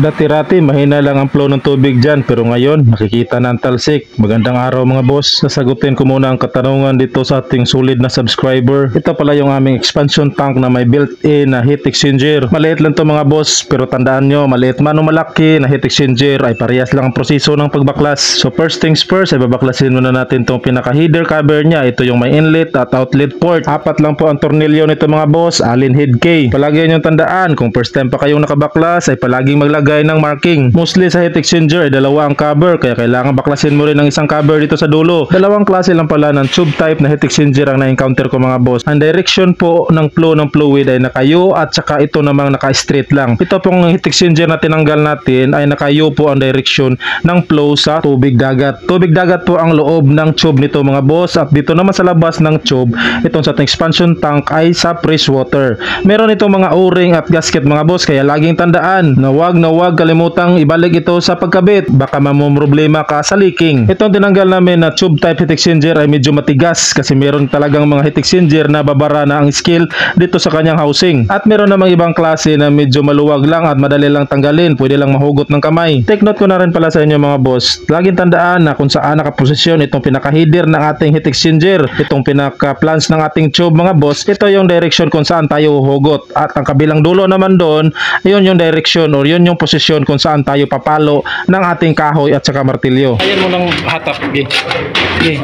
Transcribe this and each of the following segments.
Dati-rati mahina lang ang flow ng tubig dyan, pero ngayon nakikita na ang talsik. Magandang araw mga boss. Sasagutin ko muna ang katanungan dito sa ating solid na subscriber. Ito pala yung aming expansion tank na may built-in na heat exchanger. Maliit lang to mga boss, pero tandaan nyo, maliit man o malaki na heat exchanger ay parehas lang ang proseso ng pagbaklas. So first things first, ay babaklasin muna natin tong pinaka header cover niya. Ito yung may inlet at outlet port. 4 lang po ang tornilyo nito mga boss, Allen head K. Palagi nyo tandaan, kung first time pa kayong nakabaklas ay palaging maglagay ng marking. Mostly sa heat exchanger ay 2 ang cover, kaya kailangan baklasin mo rin ng isang cover dito sa dulo. 2 klase lang pala ng tube type na heat exchanger ang na-encounter ko mga boss. Ang direction po ng flow ng fluid ay nakayo at saka ito namang naka-straight lang. Ito pong heat exchanger na tinanggal natin ay nakayo po ang direction ng flow sa tubig dagat. Tubig dagat po ang loob ng tube nito mga boss, at dito naman sa labas ng tube, itong sa ating expansion tank ay sa fresh water. Meron itong mga o-ring at gasket mga boss, kaya laging tandaan na wag kalimutang ibalik ito sa pagkabit, baka mamumroblema ka sa leaking. Itong tinanggal namin na tube type heat exchanger ay medyo matigas kasi meron talagang mga heat exchanger na babara na ang scale dito sa kanyang housing, at meron namang ibang klase na medyo maluwag lang at madali lang tanggalin, pwede lang mahugot ng kamay. Take note ko na rin pala sa inyo mga boss, laging tandaan na kung saan nakaposisyon itong pinaka-header ng ating heat exchanger, itong pinaka-plans ng ating tube mga boss, ito yung direction kung saan tayo huhugot, at ang kabilang dulo naman doon, yun yung direction or yun yung posisyon kung saan tayo papalo ng ating kahoy at saka martilyo. Ayan mo ng hatap. Okay,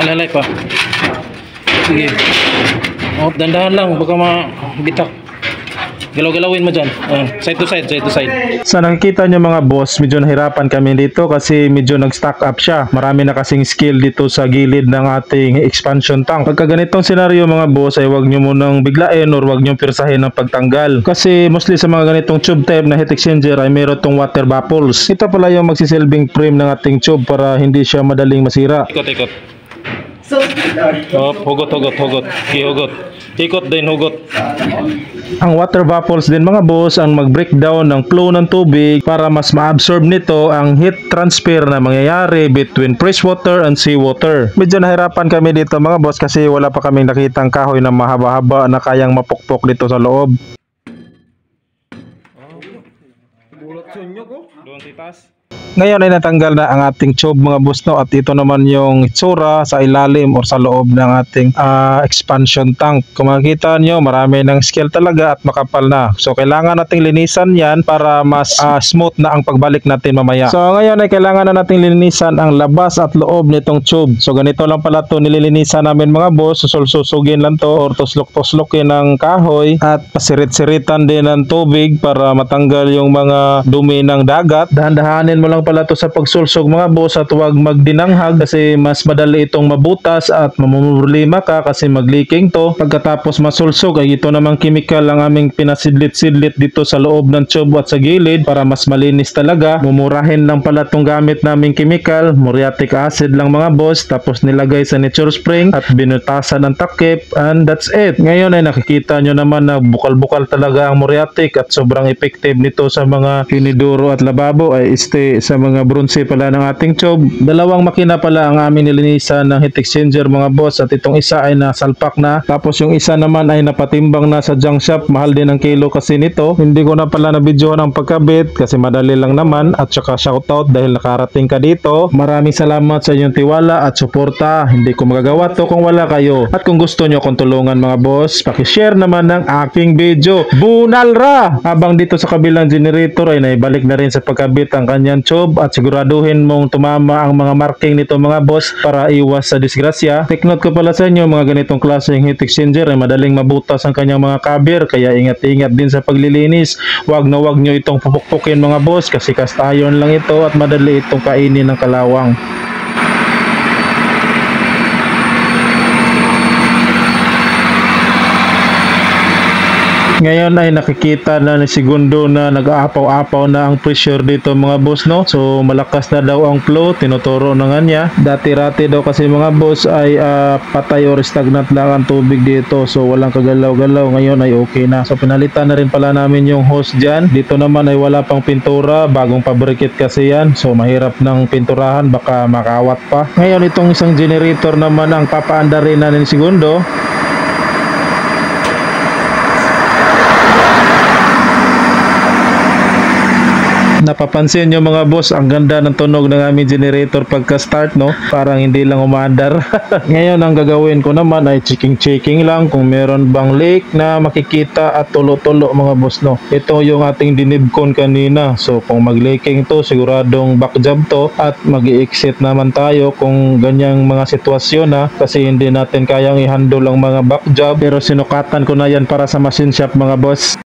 alalay pa. Sige. Oh, dandahan lang, baka mabitak. Galaw-galawin mo dyan. Side to side, side to side. Sa nakikita nyo mga boss, medyo nahirapan kami dito kasi medyo nag-stack up siya. Marami na kasing skill dito sa gilid ng ating expansion tank. Pagka ganitong senaryo mga boss, ay wag nyo munang biglain or wag nyo pirsahin ng pagtanggal. Kasi mostly sa mga ganitong tube type na heat exchanger ay meron tong water bubbles. Ito pala yung magsisilbing frame ng ating tube para hindi siya madaling masira. Ikot. Hugot. Hugot. Ikot din, hugot. Ang water bubbles din mga boss ang mag-breakdown ng flow ng tubig para mas ma-absorb nito ang heat transfer na mangyayari between freshwater and seawater. Medyo nahirapan kami dito mga boss kasi wala pa kaming nakitang kahoy na mahaba-haba na kayang mapukpok dito sa loob. Doon titas. Ngayon ay natanggal na ang ating tube mga boss, no, at ito naman yung itsura sa ilalim or sa loob ng ating expansion tank. Kung makikita nyo, marami ng scale talaga at makapal na. So kailangan nating linisan yan para mas smooth na ang pagbalik natin mamaya. So ngayon ay kailangan na nating linisan ang labas at loob nitong tube. So ganito lang pala to nililinisan namin mga boss. Susulsugin lang to or tuslok-tuslokin ng kahoy at pasirit-siritan din ng tubig para matanggal yung mga dumi ng dagat. Dahan-dahanin mo lang pala to sa pagsulsog mga boss at huwag magdinanghag kasi mas madali itong mabutas at mamumroblema ka kasi mag-leaking to. Pagkatapos masulsog ay ito namang chemical ang aming pinasidlit-sidlit dito sa loob ng tube at sa gilid para mas malinis talaga. Mumurahin lang pala itong gamit naming chemical, muriatic acid lang mga boss, tapos nilagay sa nature spring at binutasan ng takip, and that's it. Ngayon ay nakikita nyo naman na bukal-bukal talaga ang muriatic at sobrang effective nito sa mga inidoro at lababo ay sa mga bronze pala ng ating tube. 2 makina pala ang aming nilinisan ng heat exchanger mga boss, at itong isa ay nasalpak na, tapos yung isa naman ay napatimbang na sa junk shop. Mahal din ang kilo kasi nito. Hindi ko na pala nabidyohan ang pagkabit kasi madali lang naman, at saka shoutout dahil nakarating ka dito. Maraming salamat sa inyong tiwala at suporta. Hindi ko magagawa to kung wala kayo, at kung gusto nyo akong tulungan mga boss, pakishare naman ng aking video. Bunalra! Habang dito sa kabilang generator ay naibalik na rin sa pagkabit ang kanyang tube, at siguraduhin mong tumama ang mga marking nito mga boss para iwas sa disgrasya. Take note ko pala sa inyo, mga ganitong klaseng heat exchanger ay madaling mabutas ang kanyang mga cover, kaya ingat-ingat din sa paglilinis. Wag nyo itong pupukpukin mga boss kasi cast iron lang ito at madali itong kainin ng kalawang. Ngayon ay nakikita na ni Segundo na nag-aapaw-apaw na ang pressure dito mga boss, no? So malakas na daw ang flow, tinuturo na nga niya. Dati-rati daw kasi mga boss ay patay or stagnant lang ang tubig dito, so walang kagalaw-galaw. Ngayon ay okay na. So pinalitan na rin pala namin yung hose dyan. Dito naman ay wala pang pintura, bagong pabrikit kasi yan, so mahirap ng pinturahan, baka makawat pa. Ngayon itong isang generator naman ang papaandarin na ni Segundo. Napapansin nyo mga boss, ang ganda ng tunog ng aming generator pagka start, no? Parang hindi lang umaandar. Ngayon ang gagawin ko naman ay checking lang kung meron bang leak na makikita at tulo-tulo mga boss, no? Ito yung ating dinibcon kanina. So kung mag-leaking to, siguradong back job to at mag-i-exit naman tayo kung ganyang mga sitwasyon, ha? Kasi hindi natin kayang i-handle ang mga back job, pero sinukatan ko na yan para sa machine shop mga boss.